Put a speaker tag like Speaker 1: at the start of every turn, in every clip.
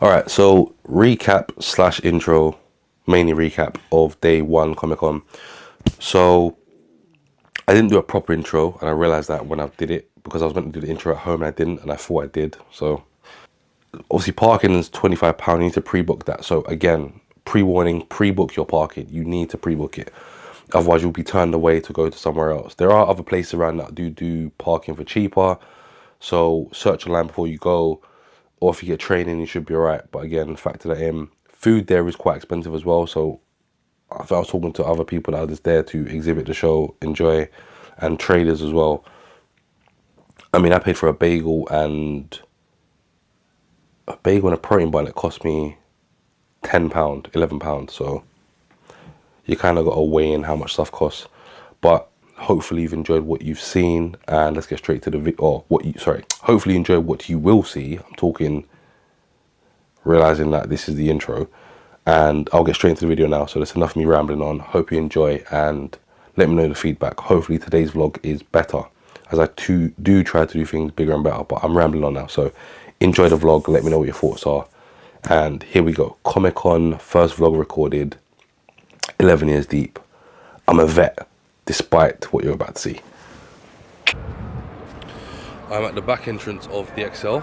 Speaker 1: Alright, so recap slash intro, mainly recap of day one Comic Con. So I didn't do a proper intro, and I realized that when I did it, because I was meant to do the intro at home and I didn't, and I thought I did. So obviously parking is £25, you need to pre-book that. So again, pre-warning, pre-book your parking. You need to pre-book it. Otherwise you'll be turned away to go to somewhere else. There are other places around that do parking for cheaper. So search online before you go. Or if you get training, you should be alright. But again, factor that in. Food there is quite expensive as well. So I was talking to other people that are just there to exhibit the show, enjoy, and traders as well. I mean, I paid for a bagel and a protein bar, and it cost me £10, £11. So you kind of got to weigh in how much stuff costs. But hopefully you've enjoyed what you've seen, and let's get straight to the video. Or hopefully you enjoy what you will see. I'm talking, realizing that this is the intro, and I'll get straight into the video now. So there's enough of me rambling on. Hope you enjoy, and let me know the feedback. Hopefully today's vlog is better, as I do try to do things bigger and better, but I'm rambling on now. So enjoy the vlog, let me know what your thoughts are, and here we go. Comic Con, first vlog recorded, 11 years deep. I'm a vet, despite what you're about to see. I'm at the back entrance of the XL.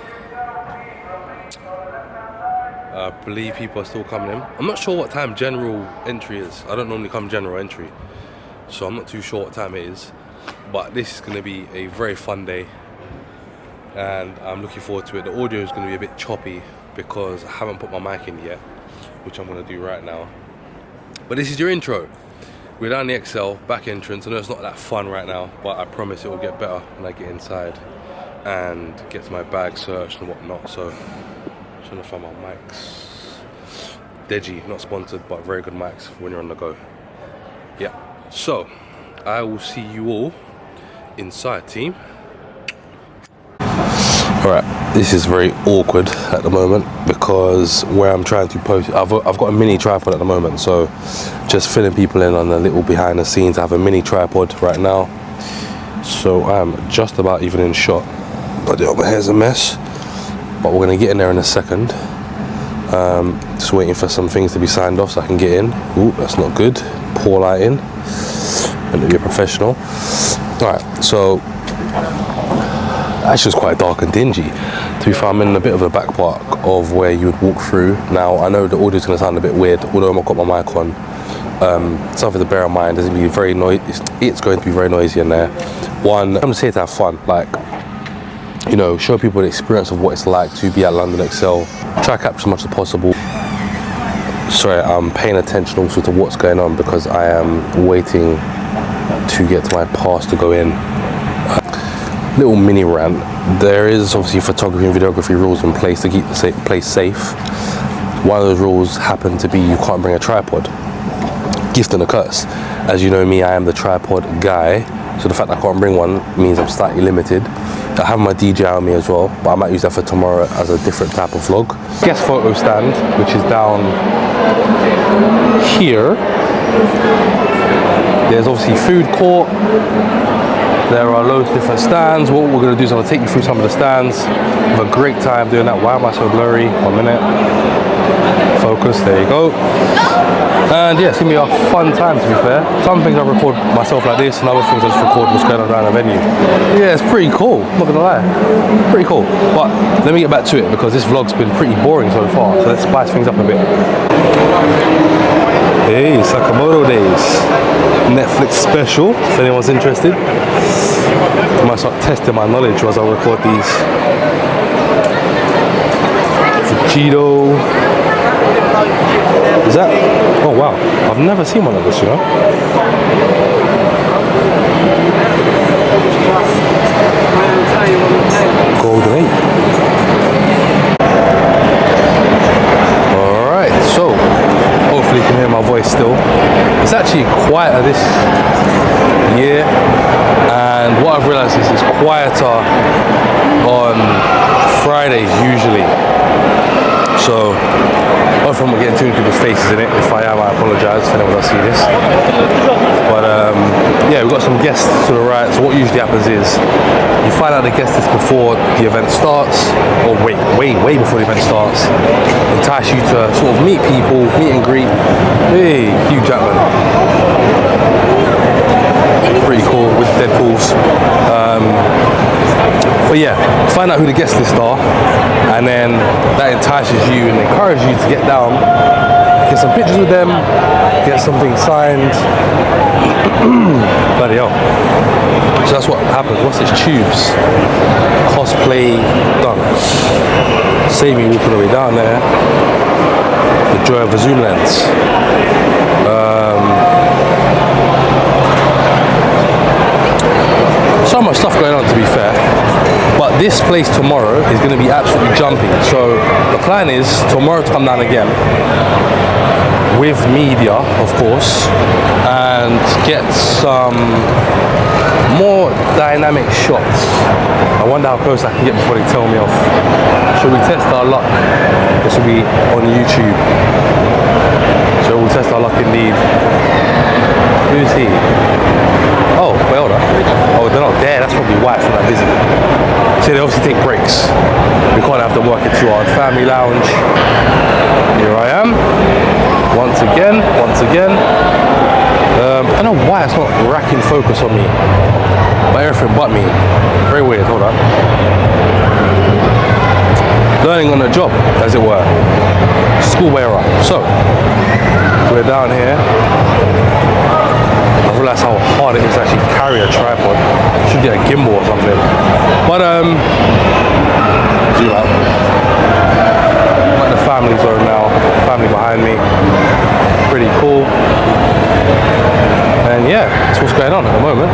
Speaker 1: I believe people are still coming in. I'm not sure what time general entry is. I don't normally come general entry, so I'm not too sure what time it is. But this is going to be a very fun day, and I'm looking forward to it. The audio is going to be a bit choppy because I haven't put my mic in yet, which I'm going to do right now. But this is your intro. We're down the XL, back entrance. I know it's not that fun right now, but I promise it will get better when I get inside and get to my bag searched and whatnot. So I'm trying to find my mics. Deji, not sponsored, but very good mics when you're on the go. Yeah, so I will see you all inside, team. Alright, this is very awkward at the moment because where I'm trying to post, I've got a mini tripod at the moment, so just filling people in on a little behind the scenes. I have a mini tripod right now, so I'm just about even in shot. But my hair's a mess, but we're going to get in there in a second. Just waiting for some things to be signed off so I can get in. Ooh, that's not good. Poor lighting. And to be a professional. Alright, so actually it's quite dark and dingy. To be fair, I'm in a bit of a back part of where you would walk through. Now I know the audio's going to sound a bit weird, although I've got my mic on. Something to bear in mind, it's going to be very noisy in there. One, I'm just here to have fun, like, you know, show people the experience of what it's like to be at London XL. Try to capture as much as possible. Sorry, I'm paying attention also to what's going on because I am waiting to get to my pass to go in. Little mini rant. There is obviously photography and videography rules in place to keep the place safe. One of those rules happen to be you can't bring a tripod. Gift and a curse. As you know me, I am the tripod guy, so the fact that I can't bring one means I'm slightly limited. I have my DJI on me as well, but I might use that for tomorrow as a different type of vlog. Guest photo stand, which is down here. There's obviously food court. There are loads of different stands. What we're going to do is I'm going to take you through some of the stands. Have a great time doing that. Why am I so blurry? 1 minute. Focus, there you go. And yeah, it's going to be a fun time, to be fair. Some things I record myself like this, and other things I just record what's going on around the venue. Yeah, it's pretty cool, I'm not going to lie. Pretty cool. But let me get back to it because this vlog's been pretty boring so far. So let's spice things up a bit. Hey, Sakamoto Days. Netflix special, if anyone's interested. I might start testing my knowledge as I record these. Fujito. Is that? Oh wow, I've never seen one of this, you know. Golden 8. Alright, so hopefully you can hear my voice still. It's actually quieter this year, and what I've realised is it's quieter on Fridays usually. So Hopefully I'm not getting too many people's faces in it. If I am, I apologise if anyone does see this. But yeah, we've got some guests to the right. So what usually happens is you find out the guest list before the event starts, or way before the event starts. Entice you to sort of meet people, meet and greet. Hey, Hugh Jackman. Pretty cool with Deadpools. But yeah, find out who the guest lists are, and then that entices you and encourages you to get down, get some pictures with them, get something signed. Bloody hell. So that's what happens. What's this? Tubes. Cosplay done. Save me walking all the way down there. The joy of a zoom lens. So much stuff going on, to be fair. But this place tomorrow is going to be absolutely jumpy. So the plan is tomorrow to come down again with media, of course, and get some more dynamic shots. I wonder how close I can get before they tell me off. Should we test our luck? This will be on YouTube. So we'll test our luck indeed. Who's he? Oh, wait, hold on. Oh, they're not there. That's probably why it's not that busy. So they obviously take breaks. We can't have them working 2 hours. Family lounge. Here I am. Once again. I don't know why it's not racking focus on me. But everything but me. Very weird. Hold on. Learning on the job, as it were. School way around. So, we're down here. I realised how hard it is to actually carry a tripod. Should get a gimbal or something. But zoom out. I'm at the family zone now. Family behind me. Pretty cool. And yeah, that's what's going on at the moment.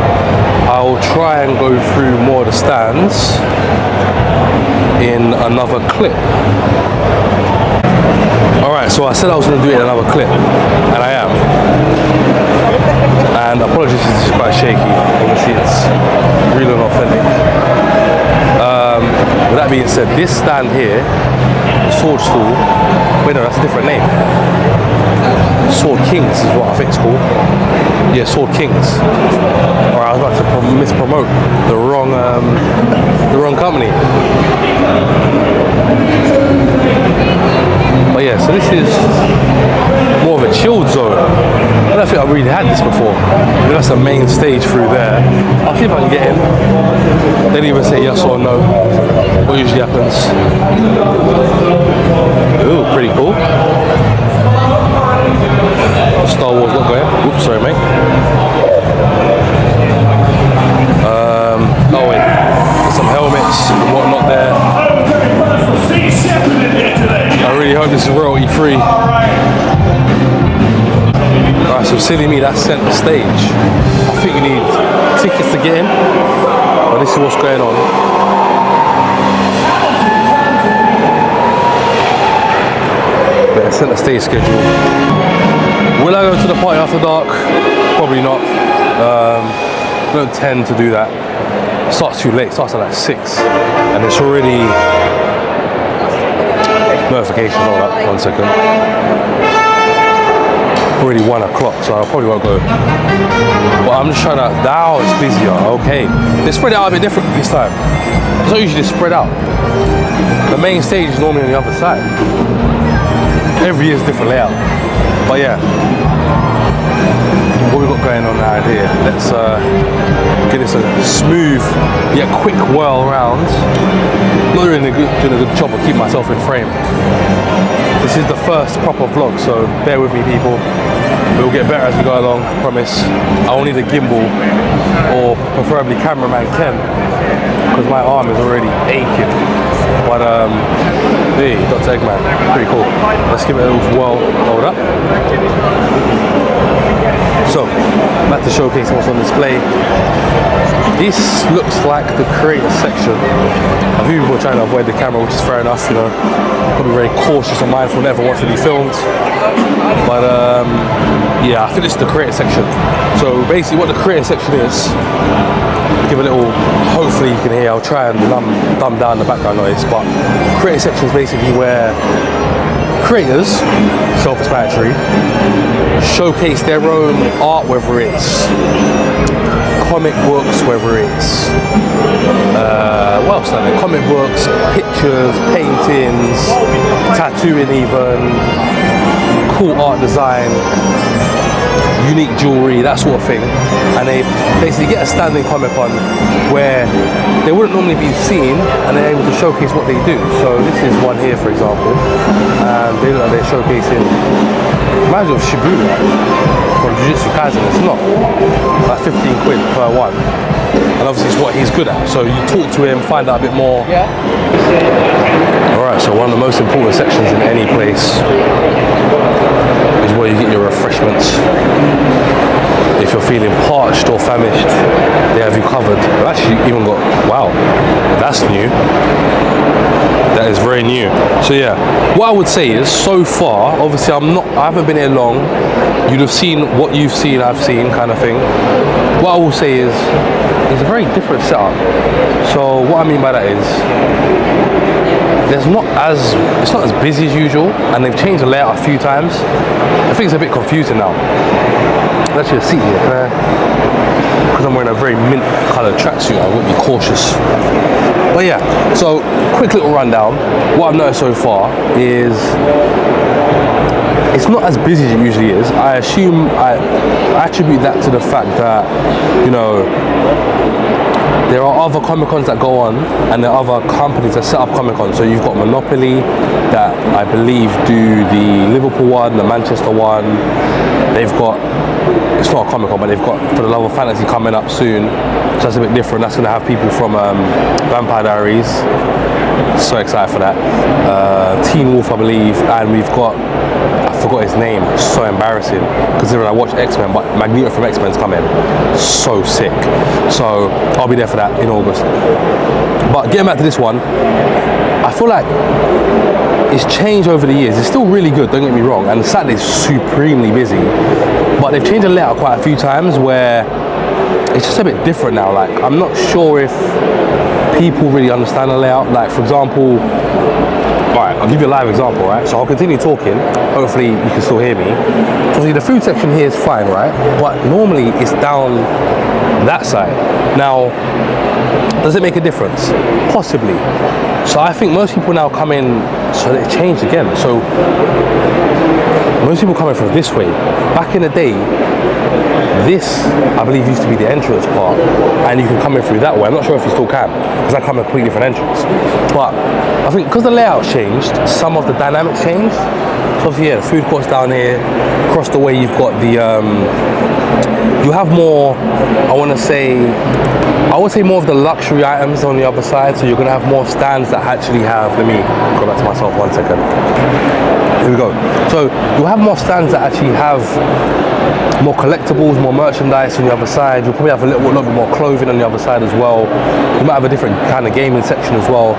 Speaker 1: I'll try and go through more of the stands in another clip. Alright, so I said I was going to do it in another clip, and I am. And apologies if this is quite shaky. Obviously it's real and authentic. With that being said, this stand here, the sword stall, wait no, that's a different name. Sword Kings is what I think it's called. Yeah, Sword Kings. Or I was about to mispromote the wrong company. But yeah, so this is more of a chilled zone. I don't think I've really had this before. But that's the main stage through there. I'll see if I can get in. They didn't even say yes or no. What usually happens. Ooh, pretty cool. Star Wars logo there. Oops, sorry mate. Oh wait, there's some helmets and whatnot there. I really hope this is royalty free. Alright, so silly me, that's centre stage. I think you need tickets to get in, but this is what's going on. Yeah, centre stage schedule. Will I go to the party after dark? Probably not. I don't tend to do that. It starts too late, it starts at like 6. And it's already notification, hold up, 1 second. Already 1 o'clock, so I probably won't go. But I'm just trying to, now it's busier, okay. They spread it out a bit different this time. It's not usually spread out. The main stage is normally on the other side. Every year is a different layout. But yeah, what we've got going on out here, let's get this a smooth yet quick whirl around. Not doing a good job of keeping myself in frame. This is the first proper vlog, so bear with me people. We'll get better as we go along, I promise. I will need a gimbal, or preferably cameraman Ken, because my arm is already aching. But hey, Dr. Eggman, pretty cool. Let's give it a little whirl. Hold up. So, back to showcasing what's on display. This looks like the creator section. A few people are trying to avoid the camera, which is fair enough, you know. Probably very cautious and mindful, never wants to be filmed. But yeah, I think this is the creator section. So basically what the creator section is, give a little, hopefully you can hear, I'll try and dumb down the background noise, but creator section is basically where creators, self-explanatory, showcase their own art, whether it's comic books, whether it's what else? Like comic books, pictures, paintings, tattooing, even cool art design, unique jewelry, that sort of thing. And they basically get a standing Comic-Con where they wouldn't normally be seen, and they're able to showcase what they do. So this is one here, for example, and they look like they're showcasing, reminds me of Shibuya from Jujutsu Kaisen. It's not, like 15 quid per one, and obviously it's what he's good at. So you talk to him, find out a bit more. Yeah. Alright, so one of the most important sections in any place is where you get your refreshments. If you're feeling parched or famished, they have you covered. They've actually even got, wow, that's new. That is very new. So yeah, what I would say is, so far, obviously I haven't been here long. You'd have seen what you've seen, I've seen, kind of thing. What I will say is, it's a very different setup. So what I mean by that is, it's not as busy as usual, and they've changed the layout a few times. I think it's a bit confusing now. There's actually a seat here, because I'm wearing a very mint coloured tracksuit, I would be cautious. But yeah, so quick little rundown. What I've noticed so far is it's not as busy as it usually is. I assume I attribute that to the fact that, you know, there are other Comic-Cons that go on, and there are other companies that set up Comic-Con. So you've got Monopoly, that I believe do the Liverpool one, the Manchester one. They've got, it's not a Comic-Con, but they've got For the Love of Fantasy coming up soon. So that's a bit different. That's going to have people from Vampire Diaries. So excited for that. Teen Wolf, I believe, and we've got, I forgot his name. So embarrassing, considering I watched X-Men, but Magneto from X-Men's coming. So sick. So I'll be there for that in August. But getting back to this one, I feel like it's changed over the years. It's still really good, don't get me wrong, and Saturday's supremely busy, but they've changed the layout quite a few times where it's just a bit different now. Like, I'm not sure if people really understand the layout. Like, for example, right, I'll give you a live example, right? So I'll continue talking, hopefully you can still hear me. So see, the food section here is fine, right? But normally it's down that side. Now, does it make a difference? Possibly. So I think most people now come in, so it changed again. So most people come in from this way. Back in the day, this, I believe, used to be the entrance part, and you can come in through that way. I'm not sure if you still can, because I come in a completely different entrance. But I think because the layout changed, some of the dynamics changed. So obviously, yeah, the food court's down here. Across the way, you've got the, you have more, I would say more of the luxury items on the other side. So you're going to have more stands that actually have, let me go back to myself 1 second. Here we go. So you'll have more stands that actually have more collectibles, more merchandise on the other side. You'll probably have a little bit more clothing on the other side as well. You might have a different kind of gaming section as well.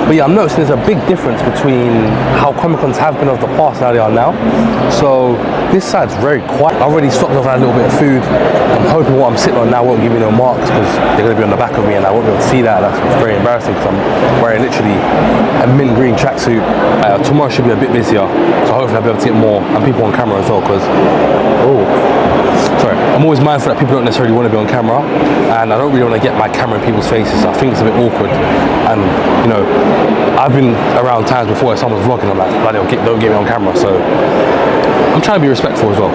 Speaker 1: But yeah, I'm noticing there's a big difference between how Comic-Cons have been of the past and how they are now. So this side's very quiet. I already stopped off and had a little bit of food. I'm hoping what I'm sitting on now won't give me no marks, because they're going to be on the back of me and I won't be able to see that. That's very embarrassing, because I'm wearing literally a mint green tracksuit. Tomorrow should be a bit busier, so hopefully I'll be able to get more, and people on camera as well, because, sorry, I'm always mindful that people don't necessarily want to be on camera, and I don't really want to get my camera in people's faces. I think it's a bit awkward, and you know, I've been around times before where someone's vlogging, I'm like, don't get me on camera, so I'm trying to be respectful as well.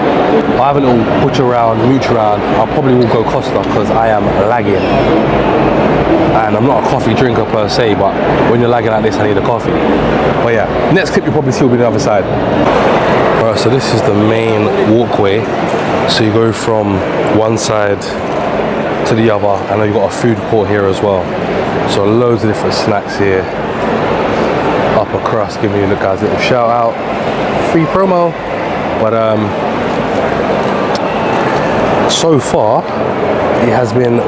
Speaker 1: I'll have a little butcher around, mooch around. I probably will go Costa, because I am lagging. And I'm not a coffee drinker per se, but when you're lagging like this, I need a coffee. But yeah, next clip you'll probably see will be the other side. Alright, so this is the main walkway. So you go from one side to the other, and then you've got a food court here as well. So loads of different snacks here. Upper crust, giving you the guys a little shout out. Free promo. But so far it has been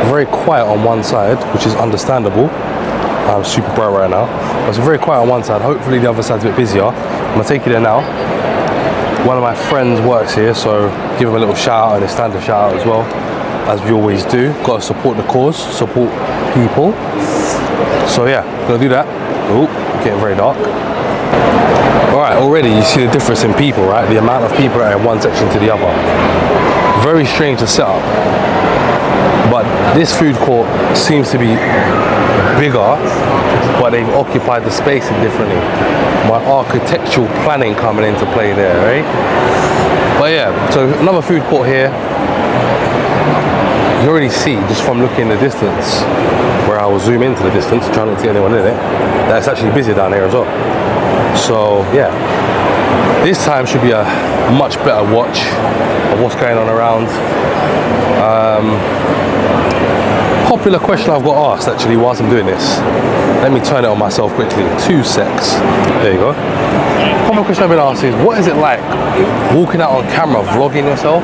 Speaker 1: very quiet on one side, which is understandable. I'm super bright right now, but it's very quiet on one side. Hopefully the other side's a bit busier. I'm gonna take you there now. One of my friends works here, so give him a little shout out and a standard shout out as well, as we always do. Got to support the cause, support people. So yeah, gonna do that. Oh, getting very dark. Alright, already you see the difference in people, right? The amount of people that are in one section to the other. Very strange to set up. But this food court seems to be bigger, but they've occupied the space differently. My architectural planning coming into play there, right? But yeah, so another food court here. You already see, just from looking in the distance, where I will zoom into the distance, trying not to get anyone in it, that it's actually busy down here as well. So yeah, this time should be a much better watch of what's going on around. Popular question I've got asked actually whilst I'm doing this. Let me turn it on myself quickly. 2 secs. There you go. Common question I've been asked is, what is it like walking out on camera, vlogging yourself?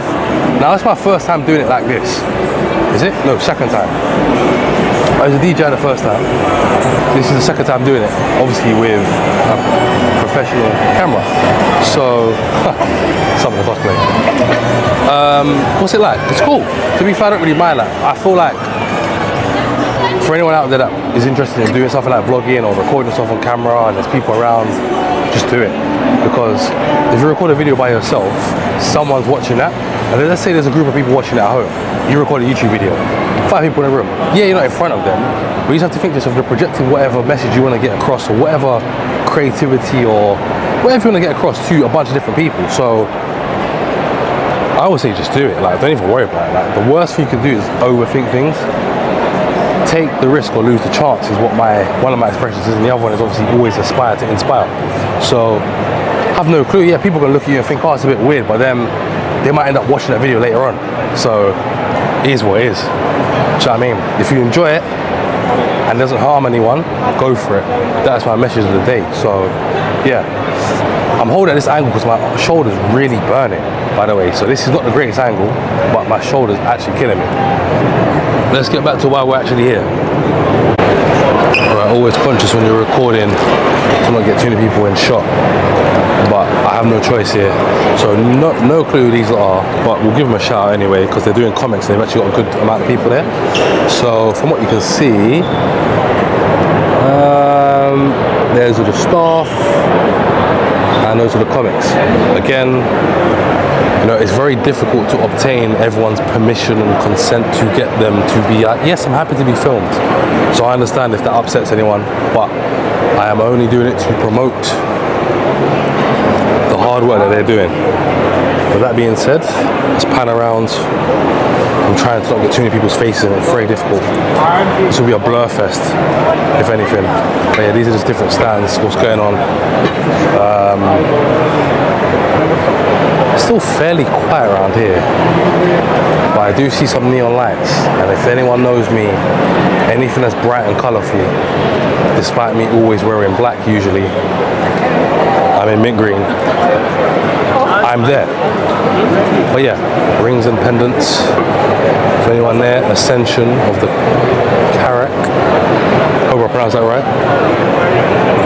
Speaker 1: Now that's my first time doing it like this. Is it? No, second time. I was a DJ the first time. This is the second time doing it, obviously with a professional camera. So, some of the cosplay. What's it like? It's cool. To be fair, I don't really mind that. I feel like for anyone out there that is interested in doing something like vlogging or recording stuff on camera and there's people around, just do it. Because if you record a video by yourself, someone's watching that, and then let's say there's a group of people watching it at home. You record a YouTube video, 5 people in a room. Yeah, you're not in front of them, but you just have to think to yourself, you're projecting whatever message you want to get across, or whatever creativity or whatever you want to get across to a bunch of different people. So I would say just do it. Like, don't even worry about it. Like, the worst thing you can do is overthink things. Take the risk or lose the chance is what one of my expressions is, and the other one is obviously always aspire to inspire. So have no clue. Yeah, people are gonna look at you and think, oh, it's a bit weird, but then they might end up watching that video later on. So it is what it is. Do you know what I mean? If you enjoy it and it doesn't harm anyone, go for it. That's my message of the day. So yeah, I'm holding at this angle because my shoulder's really burning, by the way. So this is not the greatest angle, but my shoulder's actually killing me. Let's get back to why we're actually here. Right, always conscious when you're recording to not get too many people in shot. But I have no choice here. So no clue who these are, but we'll give them a shout out anyway because they're doing comics and they've actually got a good amount of people there. So from what you can see, there's the staff and those are the comics. Again, you know, it's very difficult to obtain everyone's permission and consent to get them to be like, yes, I'm happy to be filmed. So I understand if that upsets anyone, but I am only doing it to promote the hard work that they're doing. With that being said, let's pan around. I'm trying to not get too many people's faces in it. It's very difficult. This will be a blur fest, if anything. But yeah, these are just different stands. What's going on? It's still fairly quiet around here, but I do see some neon lights, and if anyone knows me, anything that's bright and colourful, despite me always wearing black usually, I'm in mint green, I'm there. But yeah, rings and pendants, if anyone there, Ascension of the Karak, hope I pronounced that right.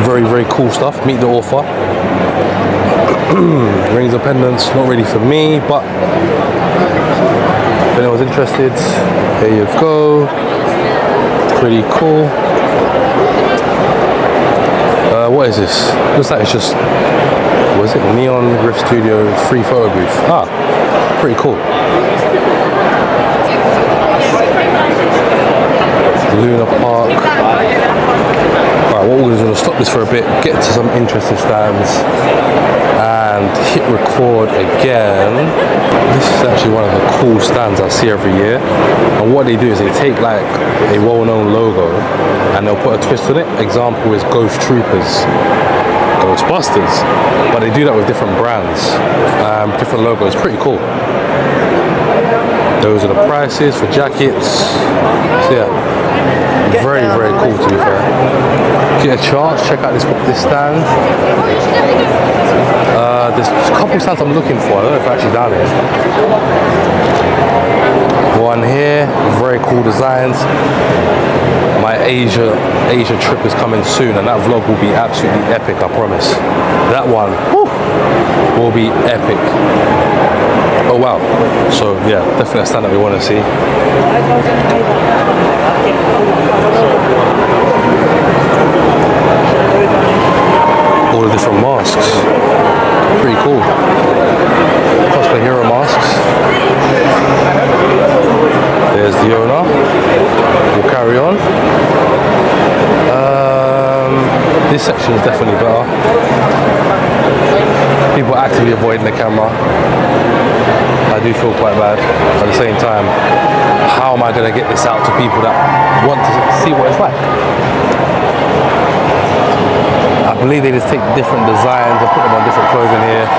Speaker 1: Very, very cool stuff. Meet the author. Rings and pendants, not really for me, but if anyone's interested, there you go. Pretty cool. What is this? Looks like it's just, what is it? Neon Rift Studio free photo booth. Ah, pretty cool. Luna Park. Alright, what we're going to stop this for a bit, get to some interesting stands, and hit record again. This is actually one of the cool stands I see every year. And what they do is they take like a well-known logo and they'll put a twist on it. Example is Ghost Troopers, Ghostbusters. But they do that with different brands, different logos. Pretty cool. Those are the prices for jackets. So yeah, very, very cool to be fair. Get a chance, check out this stand. There's a couple stands I'm looking for. I don't know if I'm actually down here. One here, very cool designs. My Asia trip is coming soon, and that vlog will be absolutely epic, I promise. That one will be epic. Oh wow. So yeah, definitely a stand that we want to see. All the different masks. Pretty cool. Cosplay hero masks. There's the owner. We'll carry on. This section is definitely better. People are actively avoiding the camera. I do feel quite bad. At the same time, how am I going to get this out to people that want to see what it's like? I believe they just take different designs and put them on different clothing here.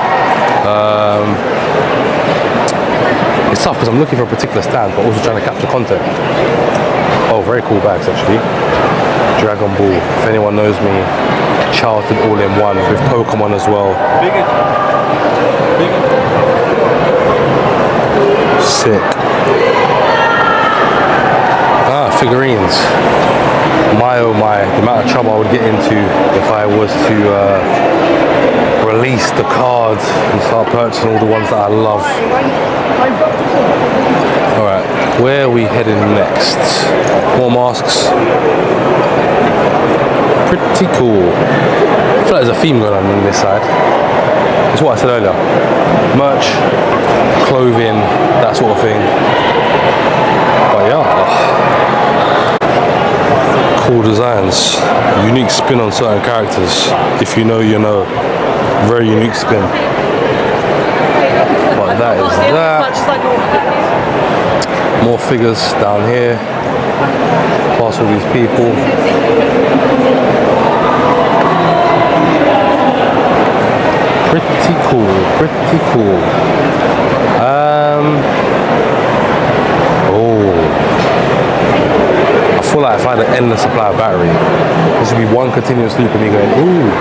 Speaker 1: It's tough because I'm looking for a particular stand, but also trying to capture content. Oh, very cool bags actually. Dragon Ball, if anyone knows me, charted all in one with Pokemon as well. Sick. Figurines. My oh my, the amount of trouble I would get into if I was to release the cards and start purchasing all the ones that I love. Alright, where are we heading next? More masks. Pretty cool. I feel like there's a theme going on this side. It's what I said earlier. Merch, clothing, that sort of thing. But yeah. Cool designs. Unique spin on certain characters. If you know, you know. Very unique spin. But that is that. More figures down here. Past all these people. Pretty cool, pretty cool. I feel like if I had an endless supply of battery, this would be one continuous loop of me going, ooh,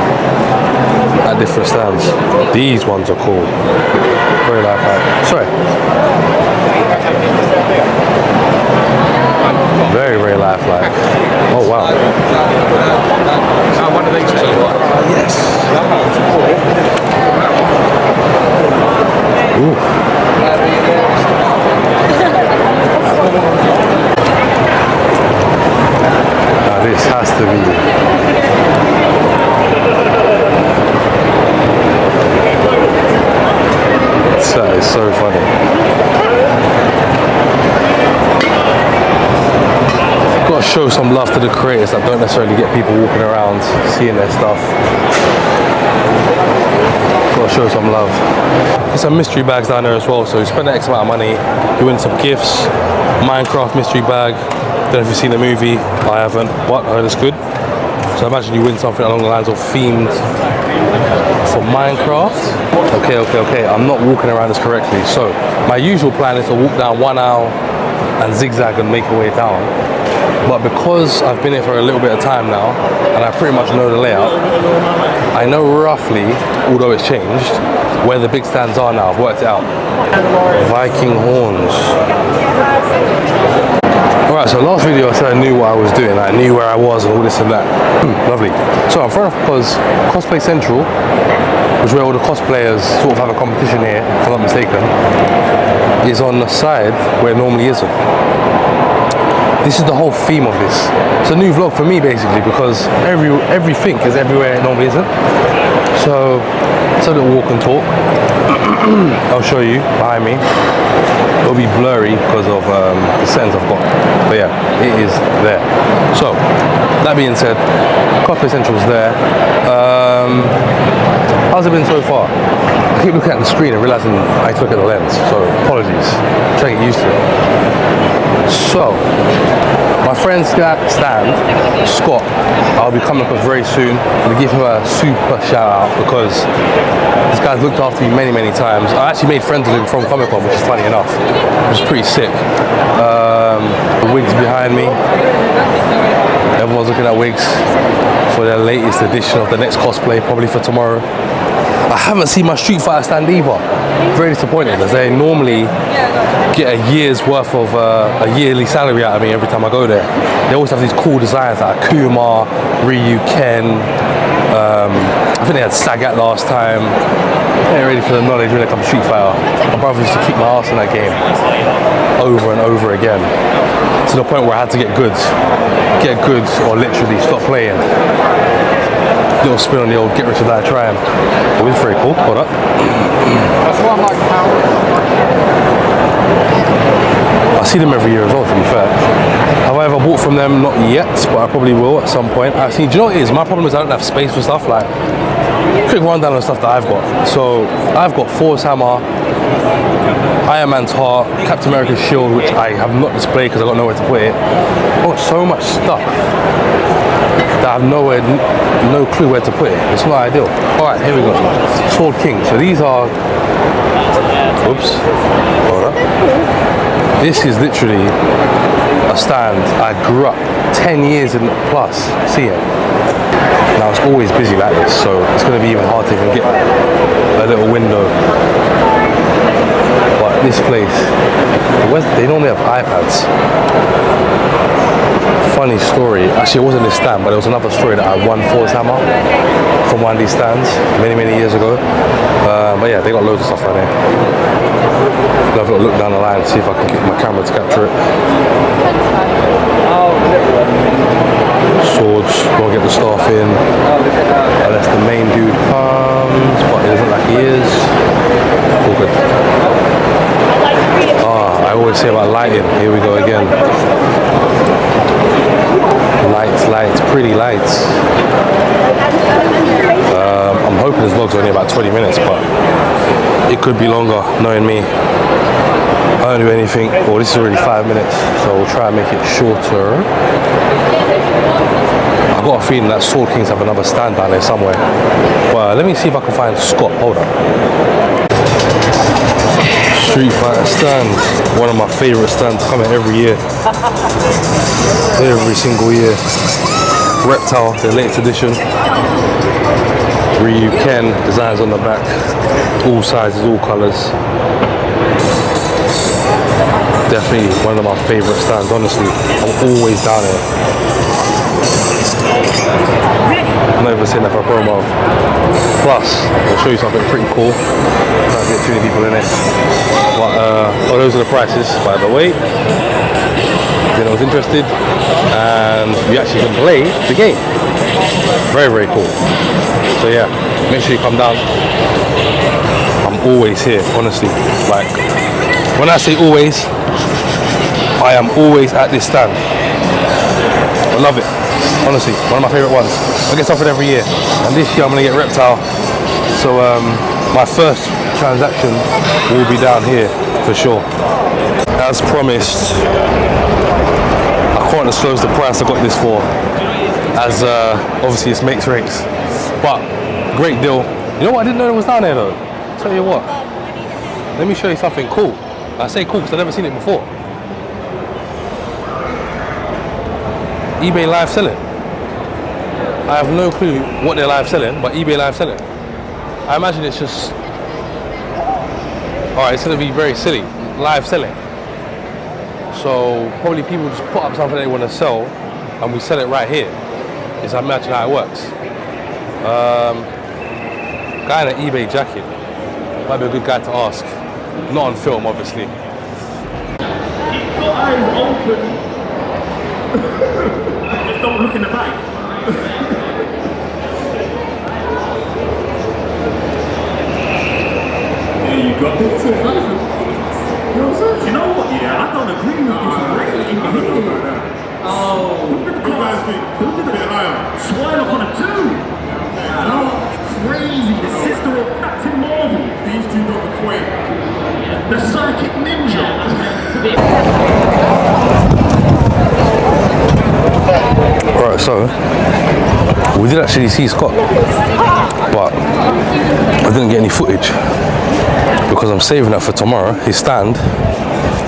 Speaker 1: at different stands. These ones are cool. Very lifelike. Sorry. Very, very lifelike. Oh wow. One of these two. Yes. Ooh. Now this has to be. That is so funny. Got to show some love to the creators that don't necessarily get people walking around seeing their stuff. Got to show some love. There's some mystery bags down there as well, so you spend an X amount of money, you win some gifts. Minecraft mystery bag. Don't know if you've seen the movie. I haven't. What? I heard it's good. So I imagine you win something along the lines of themed for Minecraft. Okay. I'm not walking around this correctly. So my usual plan is to walk down one aisle and zigzag and make a way down. But because I've been here for a little bit of time now, and I pretty much know the layout, I know roughly, although it's changed, where the big stands are now. I've worked it out. Viking horns. Alright, so last video I said I knew what I was doing, I knew where I was and all this and that. Lovely. So I'm front of because Cosplay Central, which is where all the cosplayers sort of have a competition here, if I'm not mistaken, is on the side where it normally isn't. This is the whole theme of this. It's a new vlog for me basically because everything is everywhere it normally isn't. So it's a little walk and talk. I'll show you behind me. It'll be blurry because of the settings I've got. But yeah, it is there. So that being said, Cosplay Central's there. How's it been so far? I keep looking at the screen and realizing I need to look at the lens. So apologies. I'm trying to get used to it. So, my friend's stand, Scott, I'll be coming across very soon. I'm going to give him a super shout out because this guy's looked after me many, many times. I actually made friends with him from Comic Con, which is funny enough. It was pretty sick. The wigs behind me. Everyone's looking at wigs for their latest edition of the next cosplay, probably for tomorrow. I haven't seen my Street Fighter stand either. Very disappointed, as they normally get a year's worth of a yearly salary out of me every time I go there. They always have these cool designs like Akuma, Ryu, Ken. I think they had Sagat last time. They ain't ready for the knowledge when it comes to Street Fighter. My brother used to kick my ass in that game over and over again, to the point where I had to get goods or literally stop playing. Little spin on the old get rich or die trying. It was very cool. Hold up.
Speaker 2: That's what I'm like,
Speaker 1: I see them every year as well, to be fair. Have I ever bought from them? Not yet, but I probably will at some point. Actually, do you know what it is? My problem is I don't have space for stuff. Like, quick rundown on stuff that I've got. So, I've got Thor's hammer, Iron Man's heart, Captain America's shield, which I have not displayed because I've got nowhere to put it. I've got so much stuff that I have no clue where to put it. It's not ideal. Alright, here we go. Sword King. So these are... Oops. Hold up. This is literally a stand I grew up 10 years in plus seeing. Now it's always busy like this, so it's going to be even hard to even get a little window. But this place, they normally have iPads. Funny story, actually it wasn't this stand, but there was another story that I won Thor's hammer from one of these stands many years ago. But yeah, they got loads of stuff right there. I'll have a look down the line and see if I can get my camera to capture it. Swords, go get the staff in. Unless the main dude comes, but it doesn't like he is. All good. I always say about lighting. Here we go again. Lights, pretty lights. I'm hoping this vlog's only about 20 minutes, but it could be longer, knowing me. I don't do anything. Well, this is already 5 minutes, so we'll try and make it shorter. I've got a feeling that Sword Kings have another stand down there somewhere. But let me see if I can find Scott. Hold on. Street Fighter stand. One of my favourite stands, coming every year. Every single year. Reptile, the latest edition. Ryu, Ken, designs on the back. All sizes, all colours. Definitely one of my favourite stands, honestly. I'm always down here. I'm not even saying that for a promo. Plus, I'll show you something pretty cool. Can't get too many people in it. But, those are the prices, by the way. Then I was interested, and you actually can play the game. Very cool. So yeah, make sure you come down. I'm always here, honestly. Like, when I say always, I am always at this stand. I love it, honestly. One of my favourite ones. I get something every year, and this year I'm gonna get Reptile. So my first transaction will be down here for sure. As promised, I can't disclose the price I got this for, as obviously it's makes rates, but great deal. You know what I didn't know it was down there though? Tell you what, let me show you something cool. I say cool because I've never seen it before. eBay live selling. I have no clue what they're live selling, but eBay live selling. I imagine it's just, alright, it's gonna be very silly, live selling. So probably people just put up something they want to sell, and we sell it right here. Is I imagine how it works. Guy in an eBay jacket might be a good guy to ask. Not on film, obviously.
Speaker 3: Keep your eyes open. Just don't look in the back. There you go. You know what? Yeah, I don't agree with this. Oh, you guys think? Look at the higher. Swine up on a 2. Oh, crazy. The sister of Captain Marvel. These two got the point. The psychic ninja.
Speaker 1: Alright, so we did actually see Scott, but I didn't get any footage because I'm saving that for tomorrow. His stand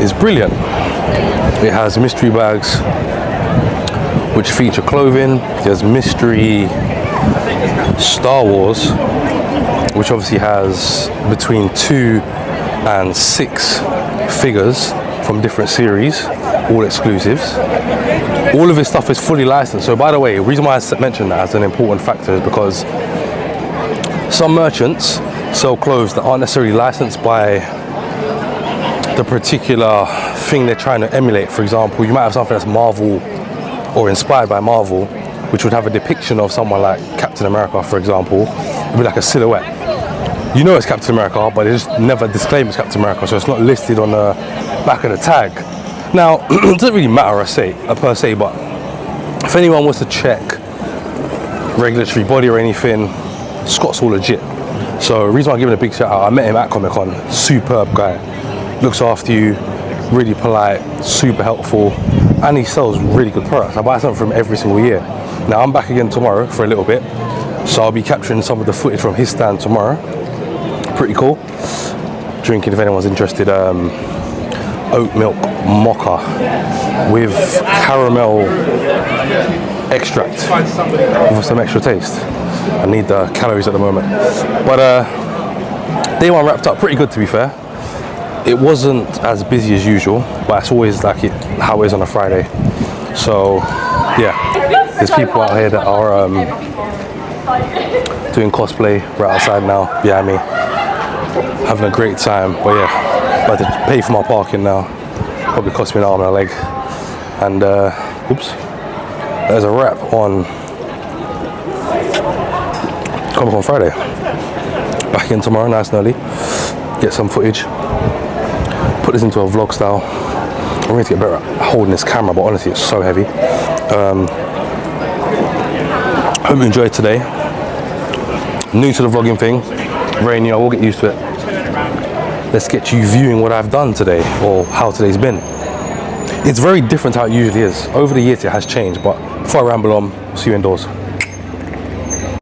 Speaker 1: is brilliant. It has mystery bags which feature clothing. There's mystery Star Wars which obviously has between 2 and 6 figures from different series, all exclusives. All of his stuff is fully licensed. So by the way, the reason why I mentioned that as an important factor is because some merchants sell clothes that aren't necessarily licensed by the particular thing they're trying to emulate. For example, you might have something that's Marvel or inspired by Marvel, which would have a depiction of someone like Captain America, for example. It'd be like a silhouette. You know it's Captain America, but they just never disclaim it's Captain America, so it's not listed on the back of the tag. Now, it doesn't really matter per se, but if anyone wants to check regulatory body or anything, Scott's all legit. So the reason why I'm giving a big shout out, I met him at Comic-Con, superb guy. Looks after you, really polite, super helpful, and he sells really good products. I buy something from him every single year. Now I'm back again tomorrow for a little bit, so I'll be capturing some of the footage from his stand tomorrow. Pretty cool. Drinking, if anyone's interested, oat milk mocha with caramel extract for some extra taste. I need the calories at the moment. But day one wrapped up pretty good, to be fair. It wasn't as busy as usual, but it's always like how it is on a Friday. So yeah, there's people out here that are doing cosplay right outside now behind me, having a great time. But yeah, about to pay for my parking now. Probably cost me an arm and a leg. And oops, there's a wrap on Comic-Con Friday. Back in tomorrow, nice and early. Get some footage. Put this into a vlog style. I'm going to get better at holding this camera, but honestly, it's so heavy. Hope you enjoyed today. New to the vlogging thing, very new. I will get used to it. Let's get you viewing what I've done today, or how today's been. It's very different to how it usually is. Over the years, it has changed, but before I ramble on, see you indoors.